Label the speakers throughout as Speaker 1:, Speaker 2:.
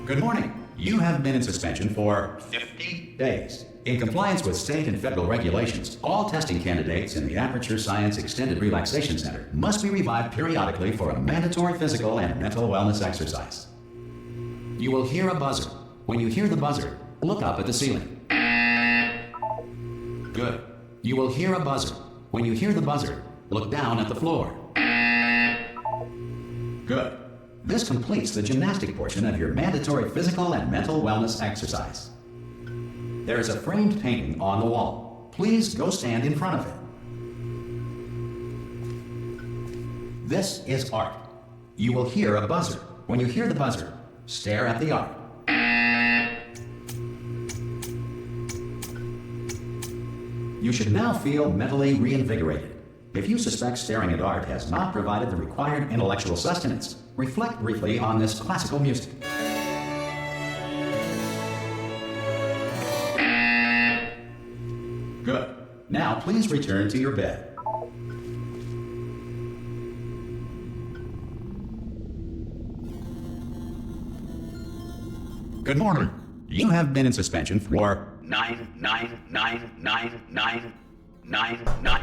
Speaker 1: Good morning. You have been in suspension for 50 days. In compliance with state and federal regulations, all testing candidates in the Aperture Science Extended Relaxation Center must be revived periodically for a mandatory physical and mental wellness exercise. You will hear a buzzer. When you hear the buzzer, look up at the ceiling. Good. You will hear a buzzer. When you hear the buzzer, look down at the floor. Good. This completes the gymnastic portion of your mandatory physical and mental wellness exercise. There is a framed painting on the wall. Please go stand in front of it. This is art. You will hear a buzzer. When you hear the buzzer, stare at the art. You should now feel mentally reinvigorated. If you suspect staring at art has not provided the required intellectual sustenance, reflect briefly on this classical music. Good. Now please return to your bed. Good morning. You have been in suspension for 99999.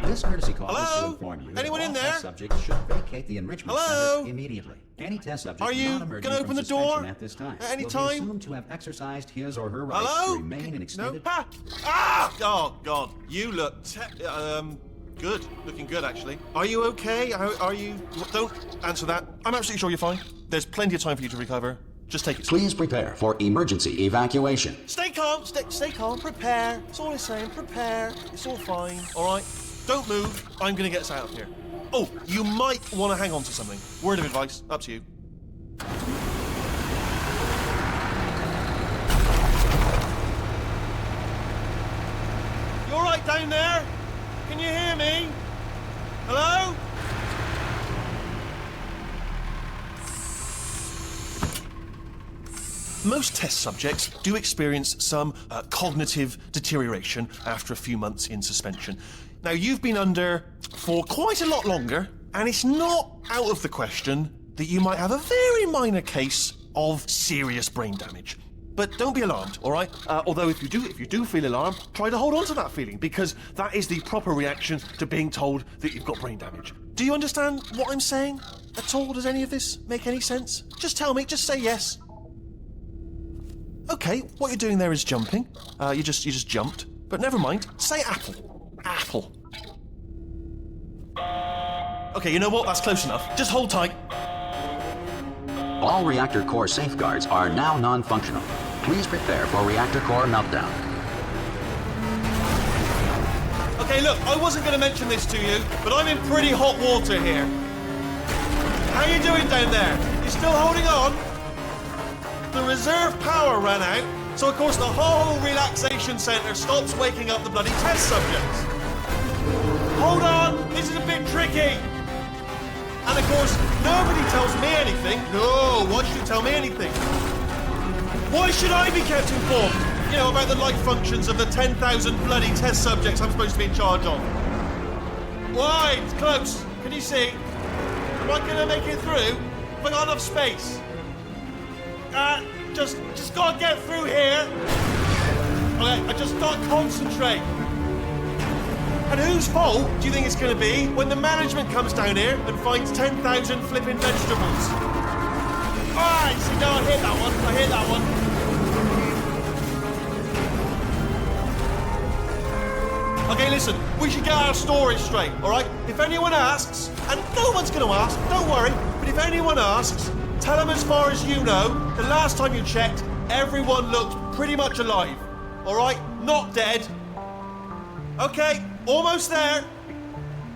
Speaker 1: This courtesy call is to inform you
Speaker 2: Anyone
Speaker 1: that
Speaker 2: in
Speaker 1: all
Speaker 2: there?
Speaker 1: test subjects should vacate the enrichment
Speaker 2: Hello?
Speaker 1: center immediately. Any test subject
Speaker 2: Are you
Speaker 1: not emerging
Speaker 2: gonna
Speaker 1: from
Speaker 2: open the
Speaker 1: suspension
Speaker 2: door
Speaker 1: at this time
Speaker 2: at any
Speaker 1: will
Speaker 2: time?
Speaker 1: be assumed to have exercised his or her rights
Speaker 2: Hello?
Speaker 1: to remain in extended...
Speaker 2: No? Ah! Oh, God. You look good. Looking good, actually. Are you okay? Are you... Don't answer that. I'm absolutely sure you're fine. There's plenty of time for you to recover. Just take it.
Speaker 1: Please prepare for emergency evacuation.
Speaker 2: Stay calm. Stay calm. Prepare. That's all I'm saying. Prepare. It's all fine. All right? Don't move. I'm going to get us out of here. Oh, you might want to hang on to something. Word of advice. Up to you. You all right down there? Can you hear me? Hello? Most test subjects do experience some cognitive deterioration after a few months in suspension. Now, you've been under for quite a lot longer, and it's not out of the question that you might have a very minor case of serious brain damage. But don't be alarmed, all right? Although if you do feel alarmed, try to hold on to that feeling, because that is the proper reaction to being told that you've got brain damage. Do you understand what I'm saying at all? Does any of this make any sense? Just tell me, just say yes. Okay, what you're doing there is jumping. You just jumped. But never mind. Say apple. Apple. Okay, you know what? That's close enough. Just hold tight.
Speaker 1: All reactor core safeguards are now non-functional. Please prepare for reactor core meltdown.
Speaker 2: Okay, look, I wasn't going to mention this to you, but I'm in pretty hot water here. How you doing down there? You still holding on? The reserve power ran out, so of course the whole relaxation centre stops waking up the bloody test subjects. Hold on, this is a bit tricky. And of course, nobody tells me anything. No, why should you tell me anything? Why should I be kept informed? You know, about the life functions of the 10,000 bloody test subjects I'm supposed to be in charge of. Why? It's close. Can you see? Am I gonna make it through? Have I got enough space? Just gotta get through here. Okay, I just gotta concentrate. And whose fault do you think it's gonna be when the management comes down here and finds 10,000 flipping vegetables? Alright, see, no, I hit that one. I hit that one. Okay, listen, we should get our story straight, alright? If anyone asks, and no one's gonna ask, don't worry, but if anyone asks, tell them as far as you know, the last time you checked, everyone looked pretty much alive. Alright? Not dead. Okay, almost there.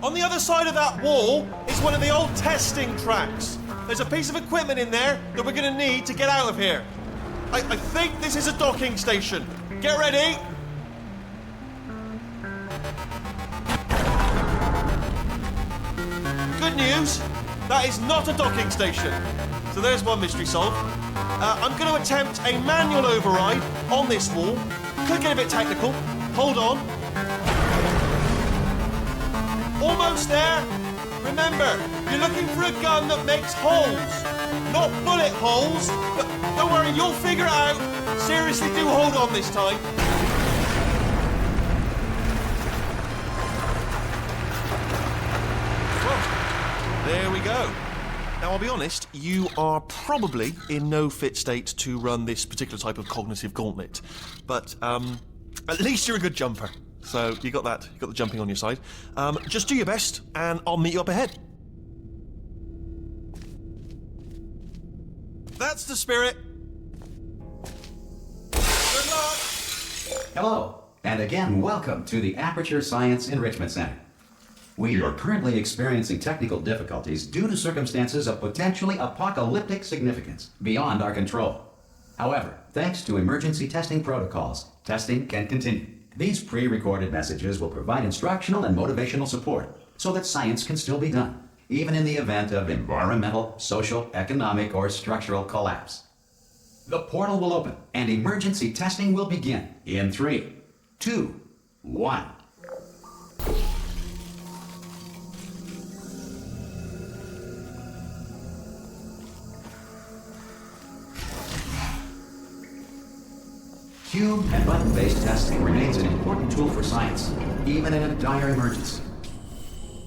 Speaker 2: On the other side of that wall is one of the old testing tracks. There's a piece of equipment in there that we're gonna need to get out of here. I think this is a docking station. Get ready. Good news, that is not a docking station. So there's one mystery solved. I'm going to attempt a manual override on this wall. Could get a bit technical. Hold on. Almost there. Remember, you're looking for a gun that makes holes, not bullet holes. But don't worry, you'll figure it out. Seriously, do hold on this time. Well, there we go. Now, I'll be honest, you are probably in no fit state to run this particular type of cognitive gauntlet. But, at least you're a good jumper. So, you got that. You got the jumping on your side. Just do your best, and I'll meet you up ahead. That's the spirit. Good luck.
Speaker 1: Hello, and again, welcome to the Aperture Science Enrichment Center. We are currently experiencing technical difficulties due to circumstances of potentially apocalyptic significance beyond our control. However, thanks to emergency testing protocols, testing can continue. These pre-recorded messages will provide instructional and motivational support so that science can still be done, even in the event of environmental, social, economic, or structural collapse. The portal will open and emergency testing will begin in 3, 2, 1. Cube and button-based testing remains an important tool for science, even in a dire emergency.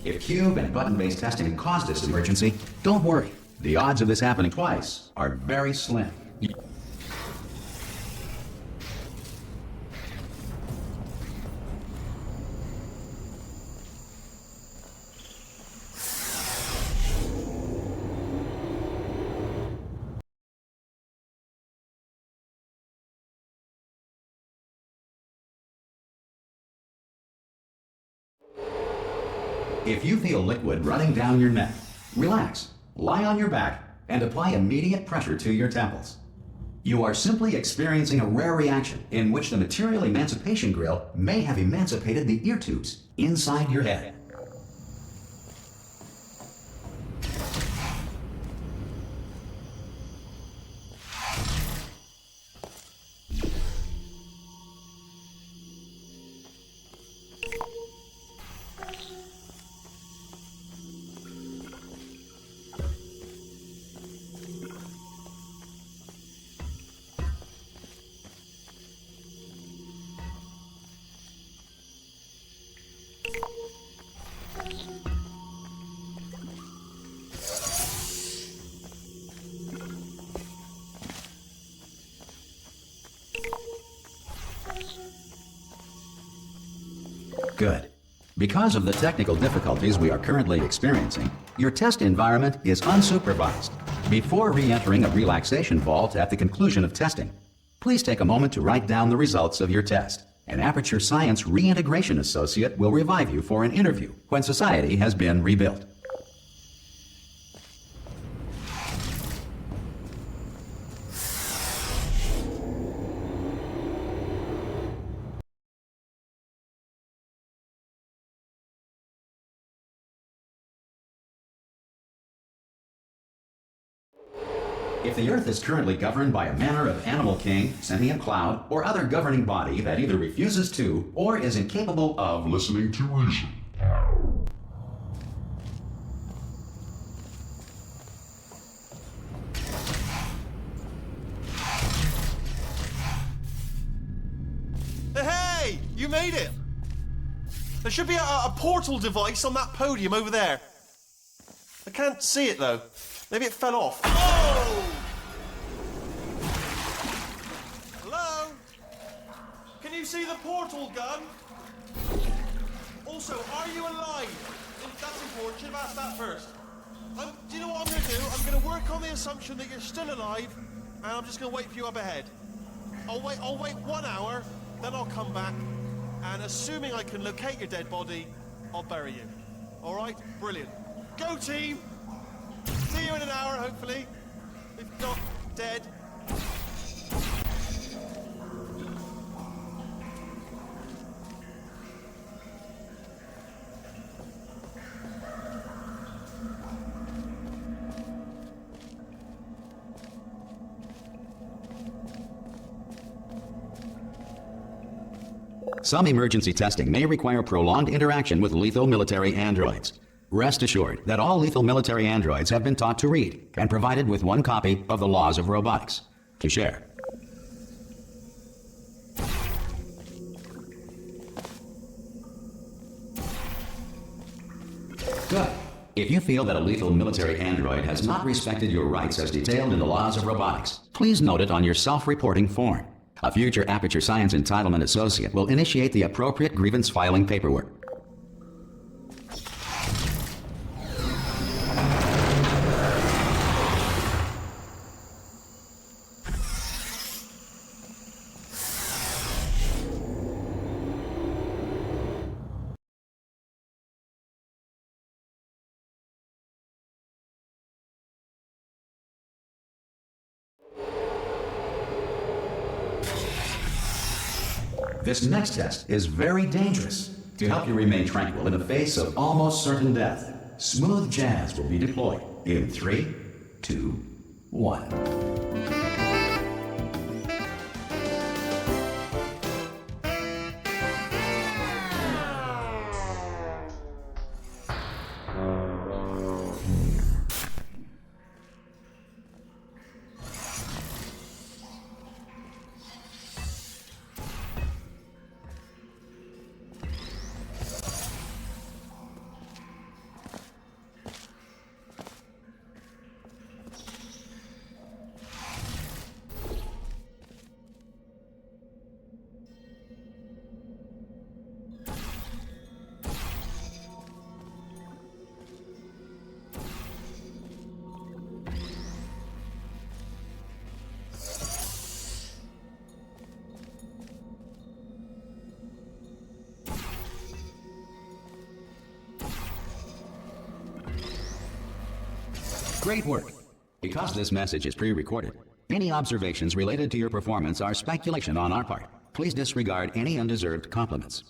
Speaker 1: If cube and button-based testing caused this emergency, don't worry. The odds of this happening twice are very slim. If you feel liquid running down your neck, relax, lie on your back, and apply immediate pressure to your temples. You are simply experiencing a rare reaction in which the material emancipation grill may have emancipated the ear tubes inside your head. Good. Because of the technical difficulties we are currently experiencing, your test environment is unsupervised. Before re-entering a relaxation vault at the conclusion of testing, please take a moment to write down the results of your test. An Aperture Science Reintegration Associate will revive you for an interview when society has been rebuilt. If the Earth is currently governed by a manner of animal king, sentient cloud, or other governing body that either refuses to or is incapable of listening to reason,
Speaker 2: Hey, you made it! There should be a portal device on that podium over there. I can't see it though. Maybe it fell off. Oh! Hello? Can you see the portal gun? Also, are you alive? That's important. Should have asked that first. Do you know what I'm going to do? I'm going to work on the assumption that you're still alive, and I'm just going to wait for you up ahead. I'll wait 1 hour, then I'll come back, and assuming I can locate your dead body, I'll bury you. All right? Brilliant. Go team! See you in an hour, hopefully. If not, dead.
Speaker 1: Some emergency testing may require prolonged interaction with lethal military androids. Rest assured that all lethal military androids have been taught to read and provided with one copy of the Laws of Robotics to share. Good. If you feel that a lethal military android has not respected your rights as detailed in the Laws of Robotics, please note it on your self-reporting form. A future Aperture Science Entitlement Associate will initiate the appropriate grievance filing paperwork. This next test is very dangerous. To help you remain tranquil in the face of almost certain death, smooth jazz will be deployed in 3, 2, 1. Great work. Because this message is pre-recorded, any observations related to your performance are speculation on our part. Please disregard any undeserved compliments.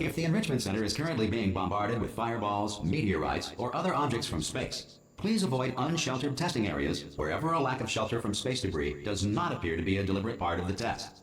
Speaker 1: If the Enrichment Center is currently being bombarded with fireballs, meteorites, or other objects from space, please avoid unsheltered testing areas wherever a lack of shelter from space debris does not appear to be a deliberate part of the test.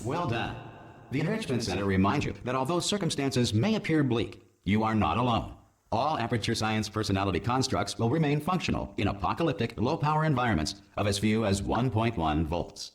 Speaker 1: Well done. The Enrichment Center reminds you that although circumstances may appear bleak, you are not alone. All Aperture Science personality constructs will remain functional in apocalyptic, low-power environments of as few as 1.1 volts.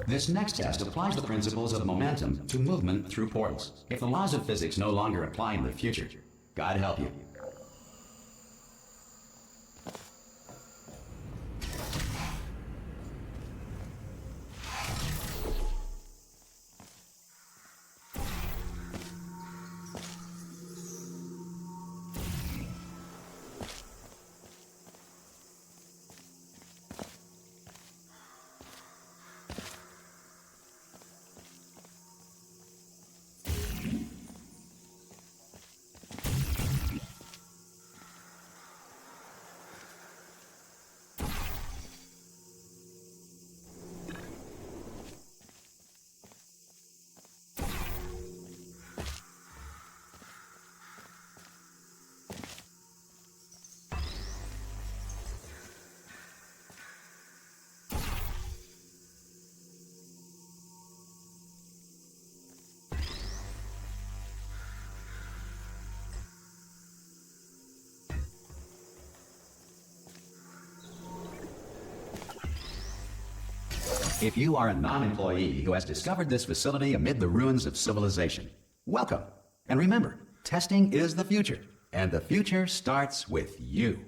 Speaker 1: This next test applies the principles of momentum to movement through portals. If the laws of physics no longer apply in the future, God help you. If you are a non-employee who has discovered this facility amid the ruins of civilization, welcome. And remember, testing is the future, and the future starts with you.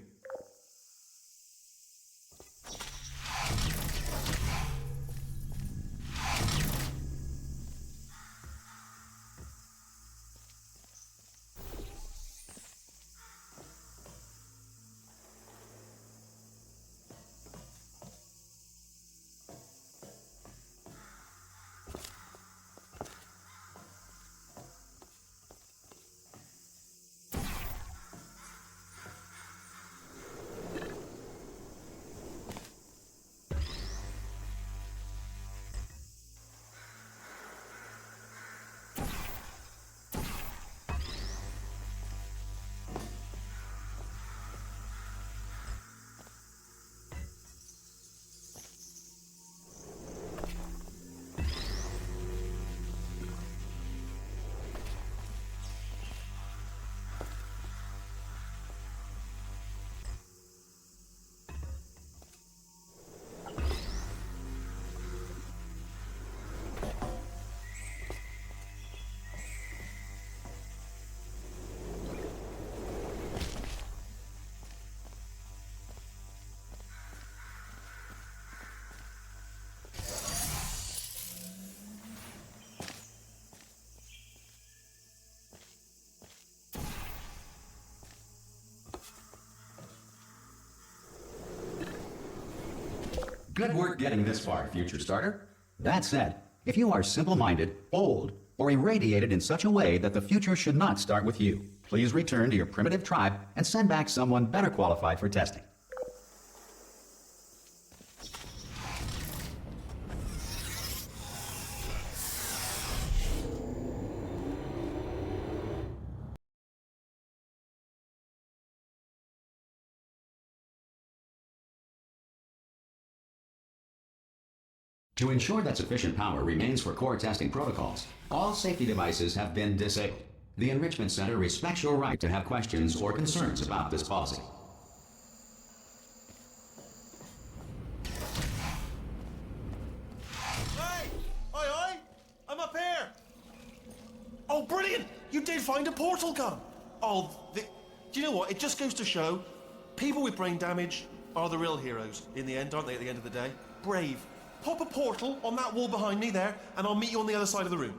Speaker 1: Good work getting this far, future starter. That said, if you are simple-minded, old, or irradiated in such a way that the future should not start with you, please return to your primitive tribe and send back someone better qualified for testing. To ensure that sufficient power remains for core testing protocols, all safety devices have been disabled. The Enrichment Center respects your right to have questions or concerns about this policy.
Speaker 2: Hey! Aye, I'm up here! Oh, brilliant! You did find a portal gun! Oh, do you know what? It just goes to show, people with brain damage are the real heroes in the end, aren't they, at the end of the day? Brave. Pop a portal on that wall behind me there, and I'll meet you on the other side of the room.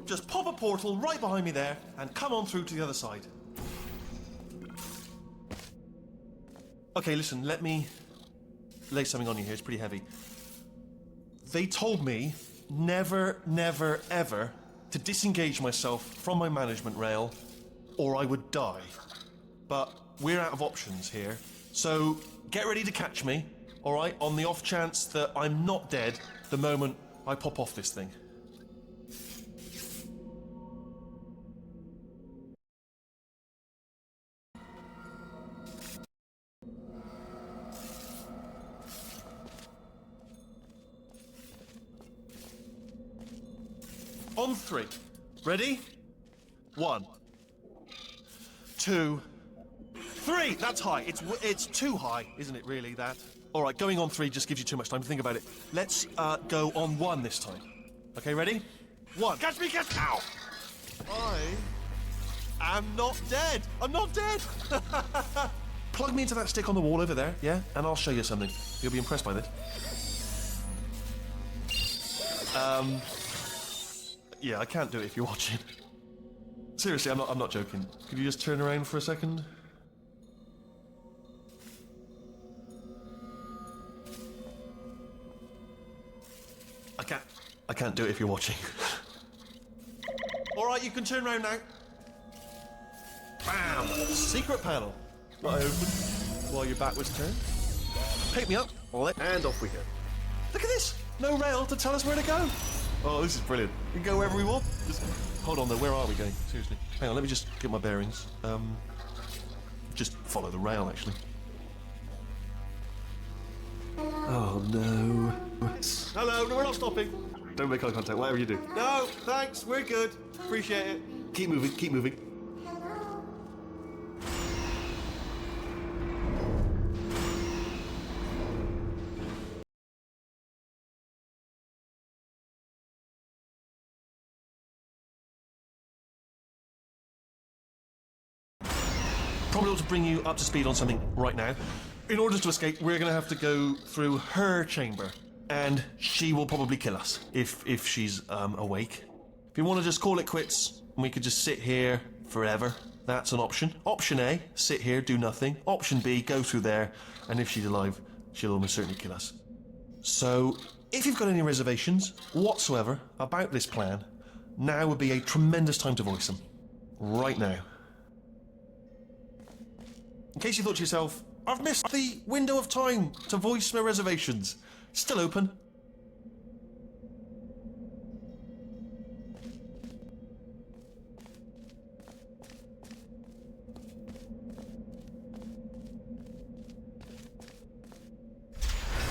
Speaker 2: Just pop a portal right behind me there, and come on through to the other side. Okay, listen, let me lay something on you here. It's pretty heavy. They told me never, never, ever to disengage myself from my management rail, or I would die. But we're out of options here, so get ready to catch me, all right, on the off chance that I'm not dead the moment I pop off this thing. On 3. Ready? 1, 2, 3. That's high. It's too high, isn't it? Really, that. All right, going on 3 just gives you too much time to think about it. Let's go on 1 this time. Okay, ready? 1. Catch me, catch me! Ow! I am not dead. I'm not dead. Plug me into that stick on the wall over there, yeah? And I'll show you something. You'll be impressed by this. Yeah, I can't do it if you're watching. Seriously, I'm not joking. Could you just turn around for a second? I can't do it if you're watching. All right, you can turn around now. Bam! Secret panel. Not open while your back was turned. Pick me up, and off we go. Look at this! No rail to tell us where to go. Oh, this is brilliant. We can go wherever we want. Just hold on though, where are we going? Seriously. Hang on, let me just get my bearings. Just follow the rail, actually. Oh no. Hello, no, we're not stopping. Don't make eye contact, whatever you do. No, thanks, we're good. Appreciate it. Keep moving, keep moving. Probably ought to bring you up to speed on something right now. In order to escape, we're going to have to go through her chamber. And she will probably kill us, if she's awake. If you want to just call it quits, and we could just sit here forever, that's an option. Option A, sit here, do nothing. Option B, go through there, and if she's alive, she'll almost certainly kill us. So, if you've got any reservations whatsoever about this plan, now would be a tremendous time to voice them. Right now. In case you thought to yourself, I've missed the window of time to voice my reservations. Still open.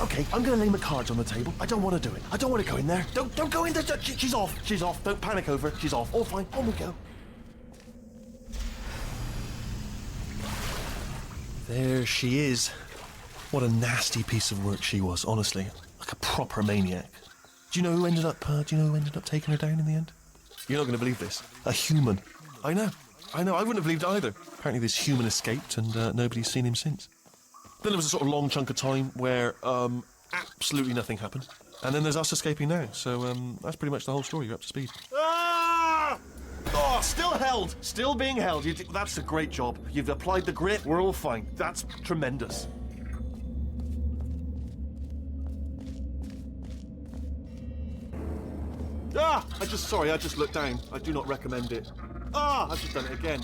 Speaker 2: Okay, I'm gonna lay my cards on the table. I don't want to do it. I don't want to go in there. Don't go in there. She's off. She's off. Don't panic over her. She's off. All fine. On we go. There she is. What a nasty piece of work she was, honestly. Like a proper maniac. Do you know who ended up taking her down in the end? You're not going to believe this. A human. I know. I wouldn't have believed it either. Apparently this human escaped and nobody's seen him since. Then there was a sort of long chunk of time where absolutely nothing happened. And then there's us escaping now. So that's pretty much the whole story. You're up to speed. Ah! Oh, still held. Still being held. That's a great job. You've applied the grit. We're all fine. That's tremendous. Ah! I just looked down. I do not recommend it. Ah! I've just done it again.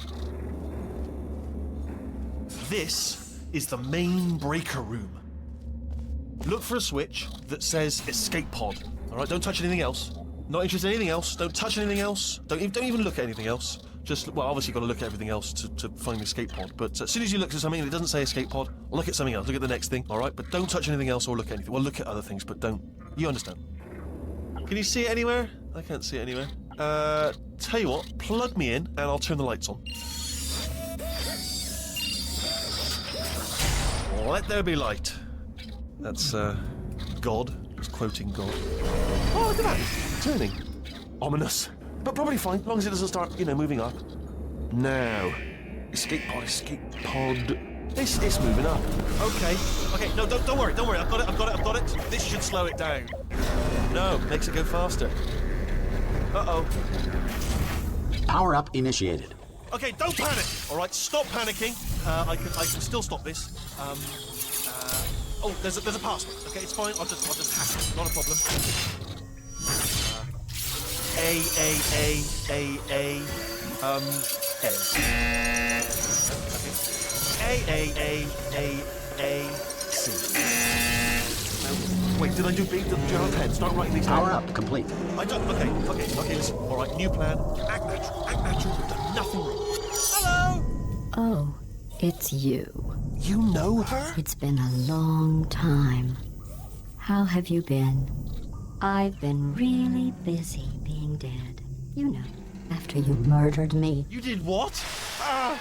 Speaker 2: This is the main breaker room. Look for a switch that says escape pod. All right, don't touch anything else. Not interested in anything else. Don't touch anything else. Don't even look at anything else. Just, well, obviously you've got to look at everything else to find the escape pod. But as soon as you look at something and it doesn't say escape pod, look at something else. Look at the next thing, all right? But don't touch anything else or look at anything. Well, look at other things, but don't. You understand? Can you see it anywhere? I can't see it anywhere. Tell you what, plug me in and I'll turn the lights on. Let there be light. That's, God. Just quoting God. Oh, look at that. Turning. Ominous. But probably fine, as long as it doesn't start, moving up. Now. Escape pod. It's moving up. Okay, no, don't worry. I've got it. This should slow it down. No, makes it go faster. Uh-oh.
Speaker 1: Power up initiated.
Speaker 2: Okay, don't panic. All right, stop panicking. I can still stop this. Oh, there's a password. Okay, it's fine. I'll just hack it. Not a problem. C. Wait, did I do B? Did you have a pen? Start writing these down.
Speaker 1: Power up complete.
Speaker 2: I don't. Okay, listen. All right, new plan. Act natural. We've done nothing wrong. Hello.
Speaker 3: Oh, it's you.
Speaker 2: You know her?
Speaker 3: It's been a long time. How have you been? I've been really busy being dead. After you murdered me.
Speaker 2: You did what? Ah!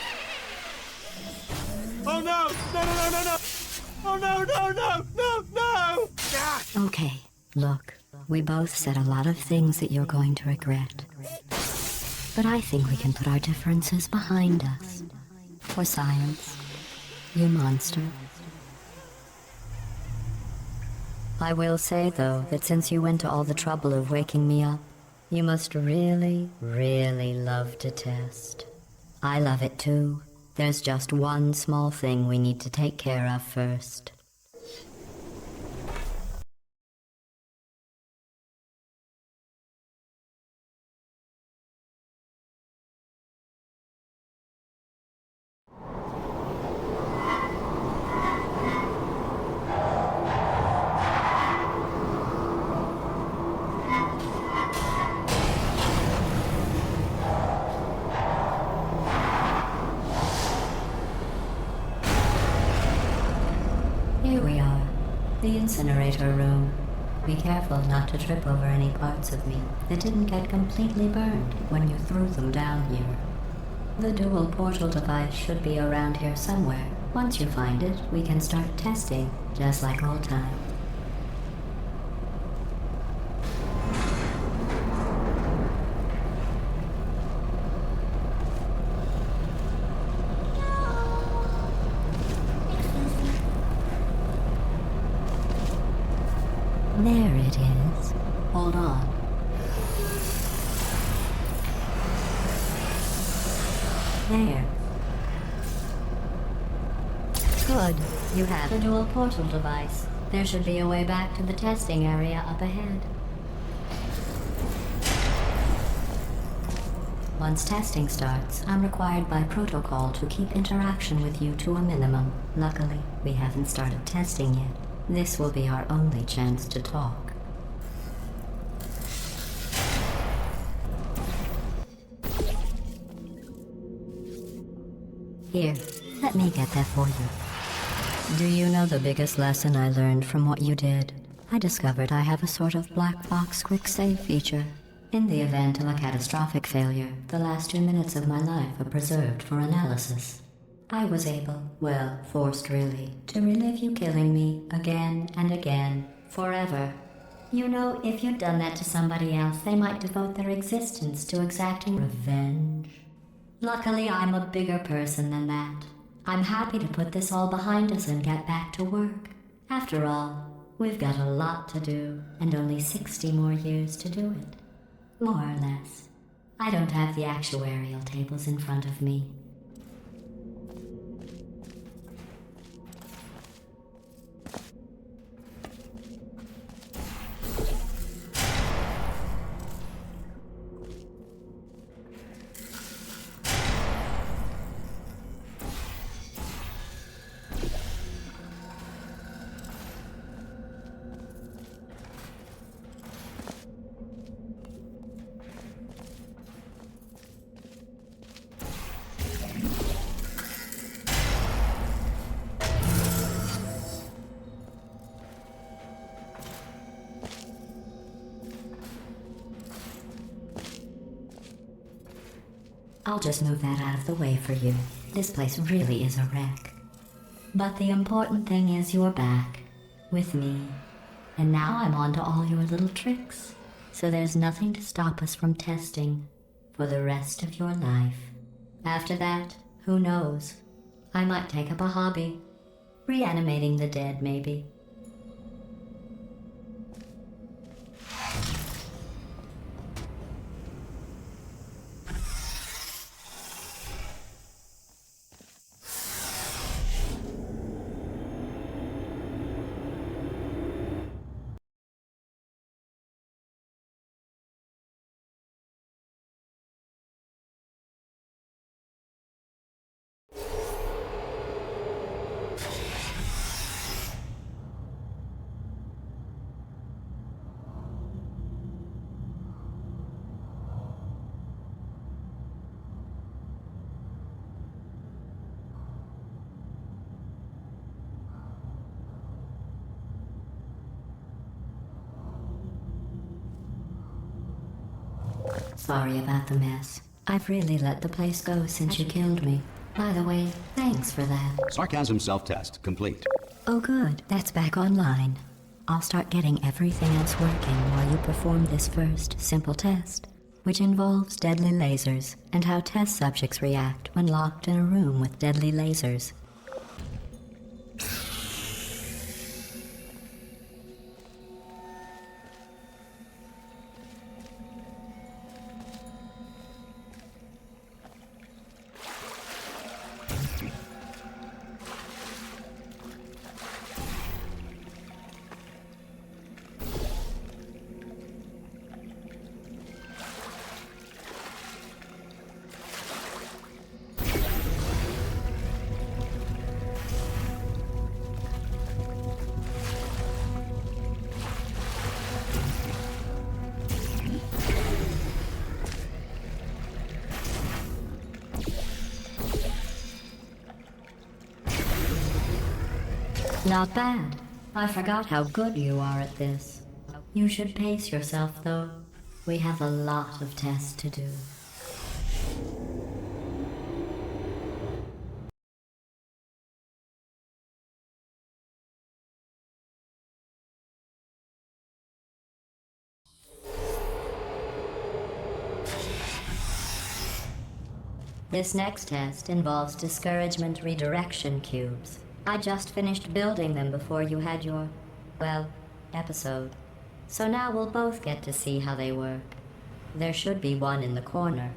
Speaker 2: Oh no! No! Oh no, no, no, no, no! Ah!
Speaker 3: Okay, look, we both said a lot of things that you're going to regret. But I think we can put our differences behind us. For science, you monster. I will say, though, that since you went to all the trouble of waking me up, you must really, really love to test. I love it too. There's just one small thing we need to take care of first. Here we are, the incinerator room. Be careful not to trip over any parts of me that didn't get completely burned when you threw them down here. The dual portal device should be around here somewhere. Once you find it, we can start testing, just like old times. There it is. Hold on. There. Good. You have the dual portal device. There should be a way back to the testing area up ahead. Once testing starts, I'm required by protocol to keep interaction with you to a minimum. Luckily, we haven't started testing yet. This will be our only chance to talk. Here, let me get that for you. Do you know the biggest lesson I learned from what you did? I discovered I have a sort of black box quick save feature. In the event of a catastrophic failure, the last 2 minutes of my life are preserved for analysis. I was able, well, forced really, to relive you killing me again and again, forever. You know, if you'd done that to somebody else, they might devote their existence to exacting revenge. Luckily, I'm a bigger person than that. I'm happy to put this all behind us and get back to work. After all, we've got a lot to do, and only 60 more years to do it. More or less. I don't have the actuarial tables in front of me. I'll just move that out of the way for you. This place really is a wreck. But the important thing is you're back, with me. And now I'm on to all your little tricks. So there's nothing to stop us from testing for the rest of your life. After that, who knows? I might take up a hobby. Reanimating the dead, maybe. Sorry about the mess. I've really let the place go since you killed me. By the way, thanks for that.
Speaker 1: Sarcasm self-test complete.
Speaker 3: Oh good, that's back online. I'll start getting everything else working while you perform this first, simple test, which involves deadly lasers and how test subjects react when locked in a room with deadly lasers. Not bad. I forgot how good you are at this. You should pace yourself, though. We have a lot of tests to do. This next test involves discouragement redirection cubes. I just finished building them before you had your, well, episode. So now we'll both get to see how they work. There should be one in the corner.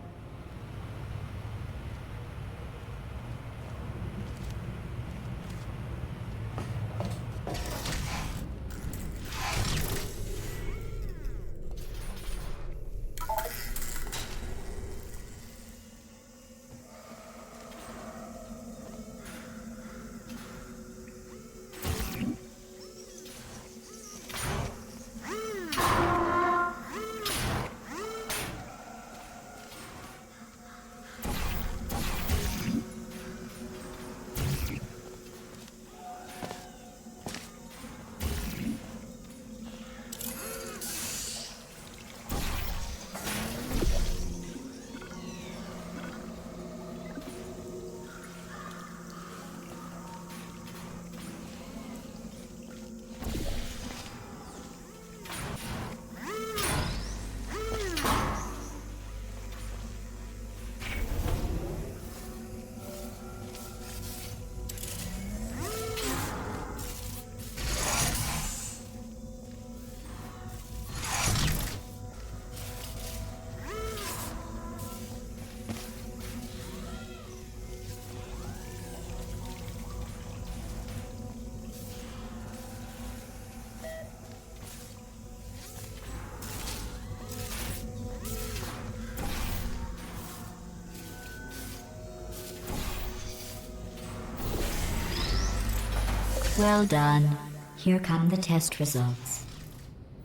Speaker 3: Well done. Here come the test results.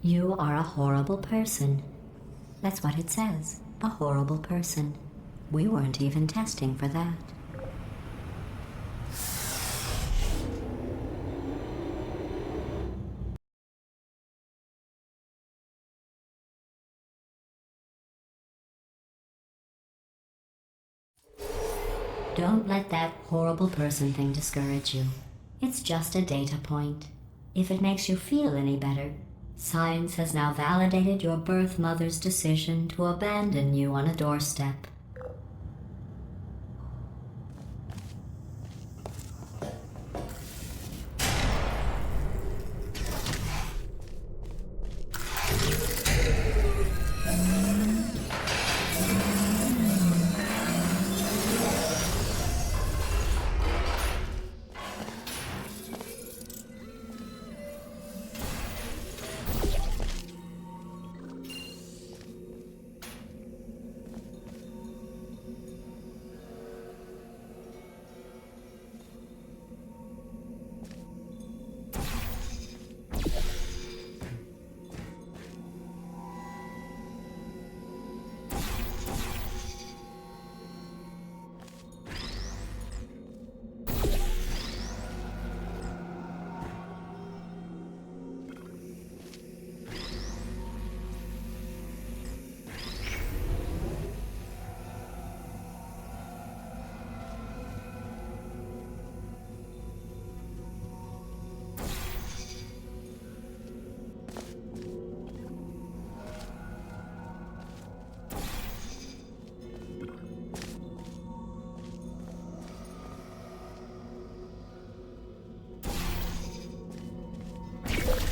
Speaker 3: You are a horrible person. That's what it says. A horrible person. We weren't even testing for that. Don't let that horrible person thing discourage you. It's just a data point. If it makes you feel any better, science has now validated your birth mother's decision to abandon you on a doorstep.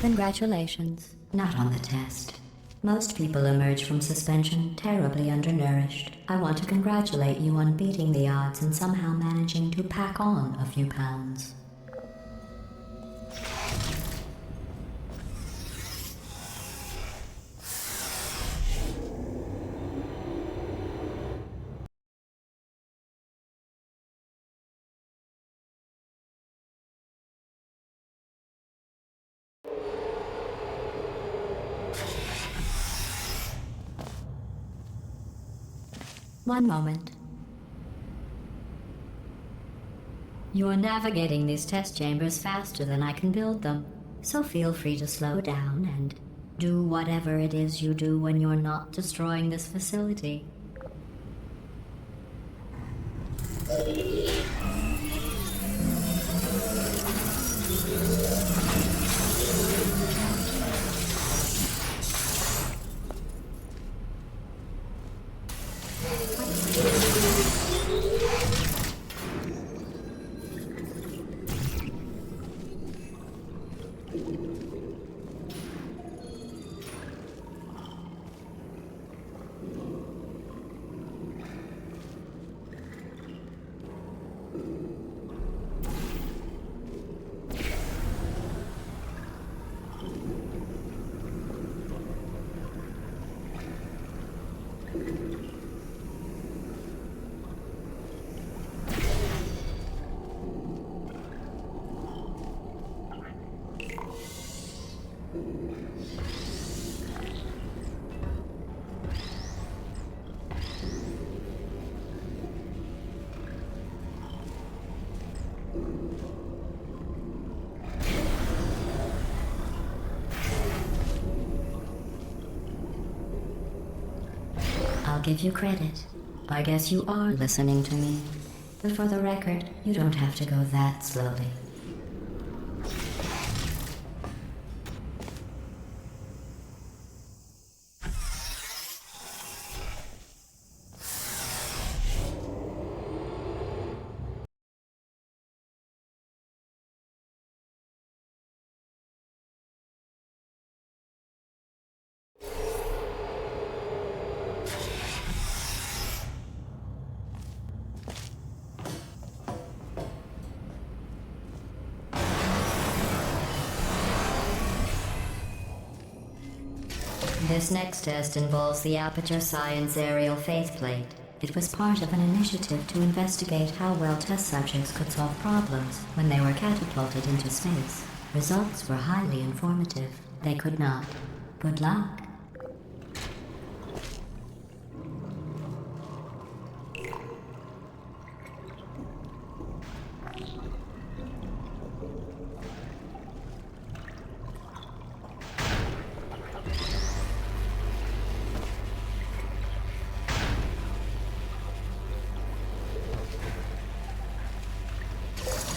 Speaker 3: Congratulations. Not on the test. Most people emerge from suspension terribly undernourished. I want to congratulate you on beating the odds and somehow managing to pack on a few pounds. One moment. You're navigating these test chambers faster than I can build them, so feel free to slow down and do whatever it is you do when you're not destroying this facility. I'll give you credit. I guess you are listening to me. But for the record, you don't have to go that slowly. This next test involves the Aperture Science Aerial Faithplate. It was part of an initiative to investigate how well test subjects could solve problems when they were catapulted into space. Results were highly informative. They could not. Good luck.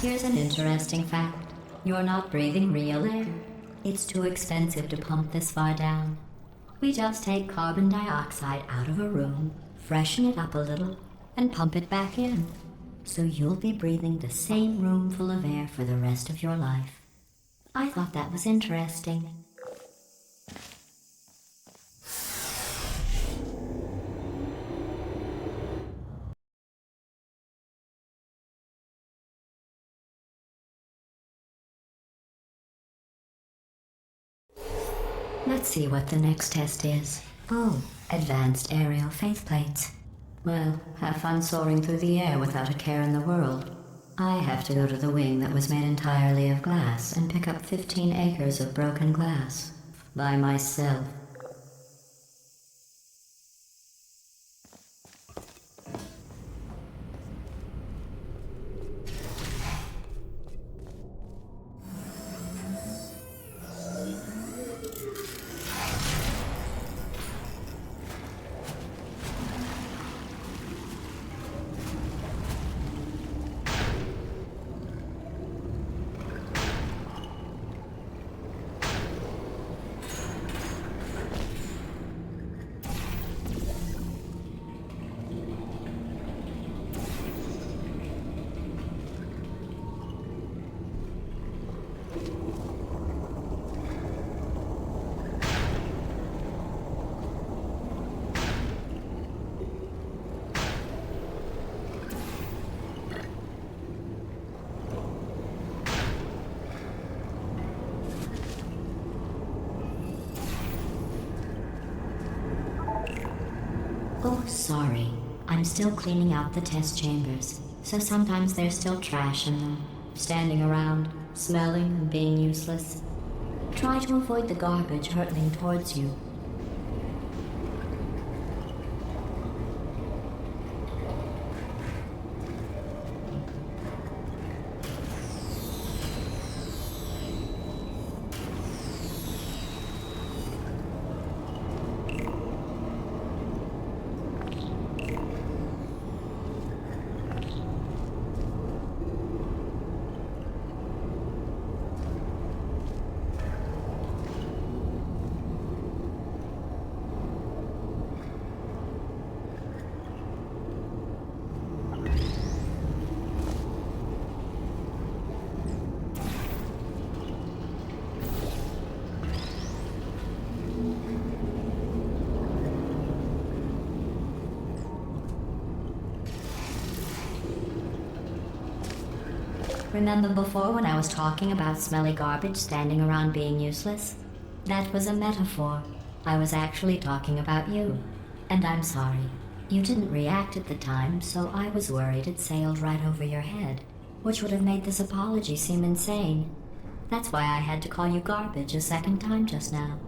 Speaker 3: Here's an interesting fact. You're not breathing real air. It's too expensive to pump this far down. We just take carbon dioxide out of a room, freshen it up a little, and pump it back in. So you'll be breathing the same room full of air for the rest of your life. I thought that was interesting. Let's see what the next test is. Oh, advanced aerial faithplates. Well, have fun soaring through the air without a care in the world. I have to go to the wing that was made entirely of glass and pick up 15 acres of broken glass. By myself. Oh, sorry. I'm still cleaning out the test chambers, so sometimes there's still trash in them, standing around, smelling and being useless. Try to avoid the garbage hurtling towards you. Remember before when I was talking about smelly garbage standing around being useless? That was a metaphor. I was actually talking about you. And I'm sorry. You didn't react at the time, so I was worried it sailed right over your head, which would have made this apology seem insane. That's why I had to call you garbage a second time just now.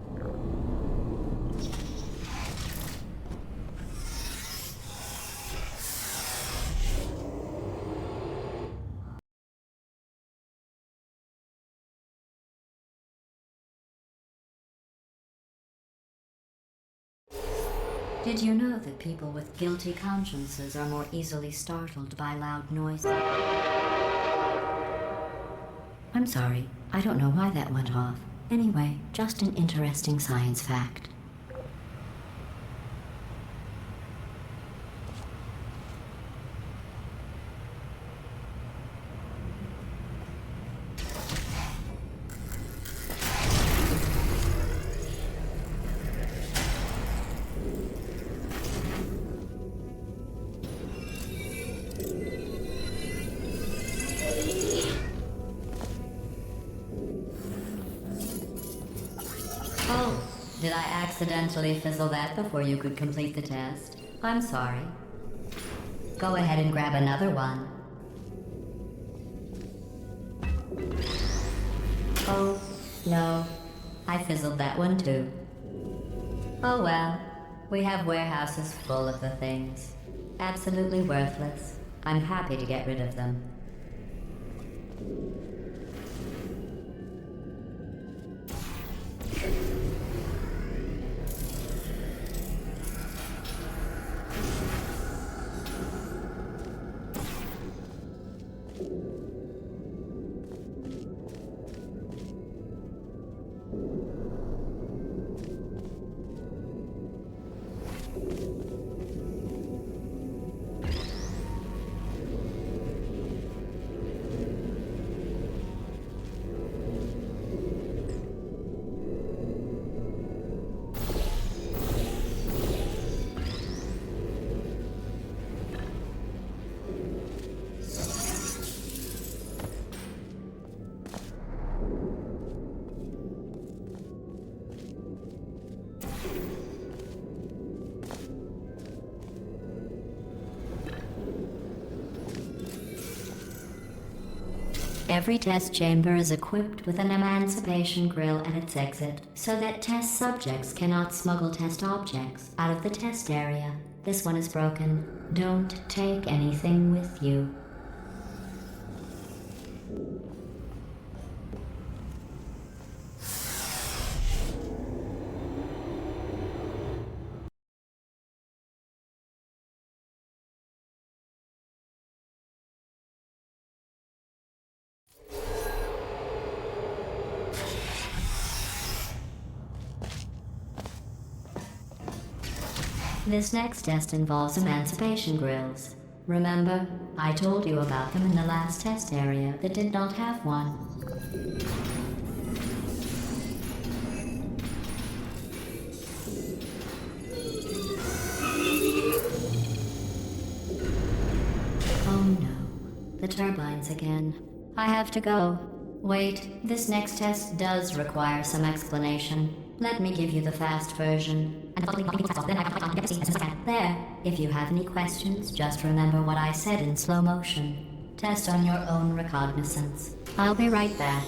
Speaker 3: Did you know that people with guilty consciences are more easily startled by loud noises? I'm sorry, I don't know why that went off. Anyway, just an interesting science fact. Oh, did I accidentally fizzle that before you could complete the test? I'm sorry. Go ahead and grab another one. Oh, no. I fizzled that one too. Oh well. We have warehouses full of the things. Absolutely worthless. I'm happy to get rid of them. Every test chamber is equipped with an emancipation grill at its exit, so that test subjects cannot smuggle test objects out of the test area. This one is broken. Don't take anything with you. This next test involves emancipation grills. Remember, I told you about them in the last test area that did not have one. Oh no, the turbines again. I have to go. Wait, this next test does require some explanation. Let me give you the fast version. and then I can get to see as soon as I can. There. If you have any questions, just remember what I said in slow motion. Test on your own recognizance. I'll be right back.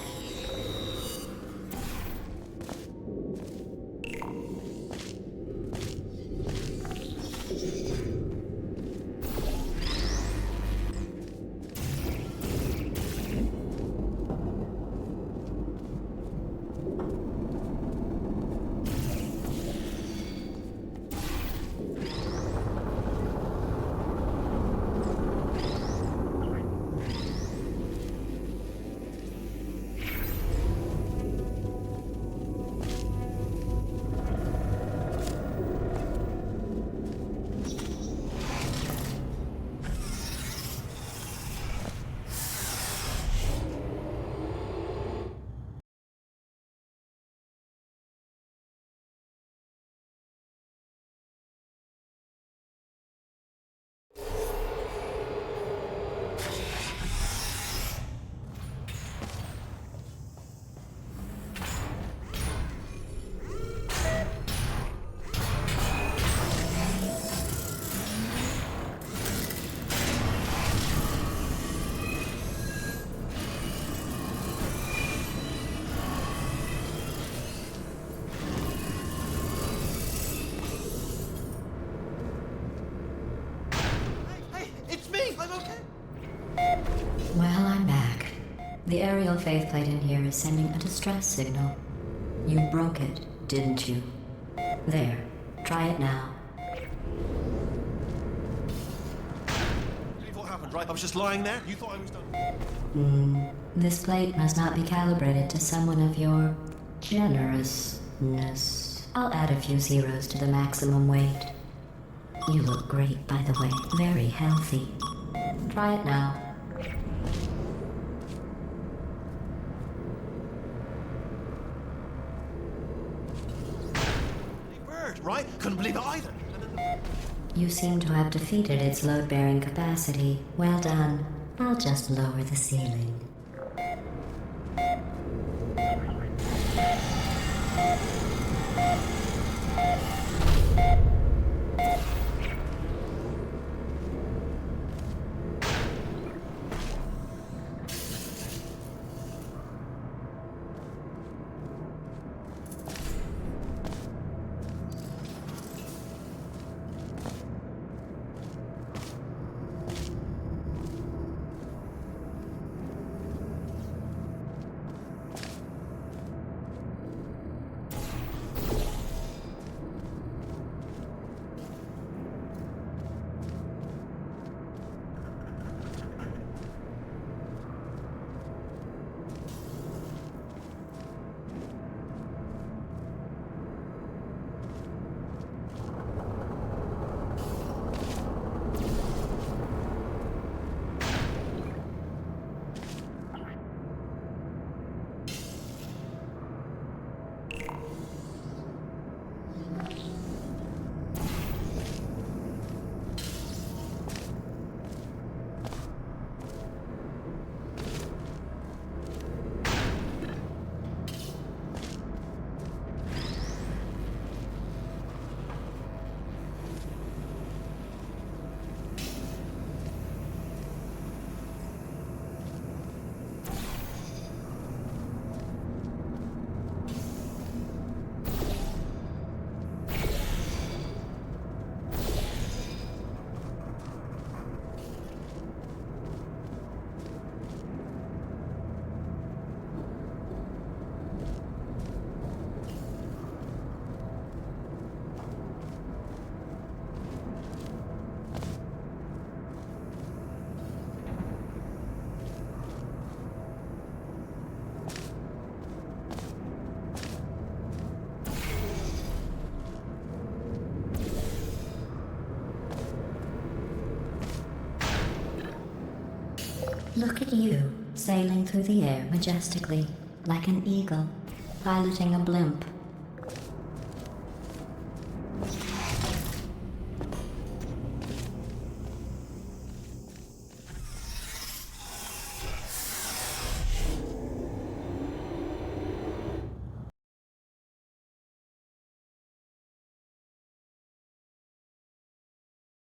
Speaker 3: Well, I'm back. The aerial faceplate in here is sending a distress signal. You broke it, didn't you? There. Try it now.
Speaker 2: What happened, right? I was just lying there. You thought I was done.
Speaker 3: This plate must not be calibrated to someone of your generousness. I'll add a few zeros to the maximum weight. You look great, by the way. Very healthy. Try it now.
Speaker 2: Right? Couldn't believe it either.
Speaker 3: You seem to have defeated its load-bearing capacity. Well done. I'll just lower the ceiling. Look at you, sailing through the air majestically, like an eagle, piloting a blimp.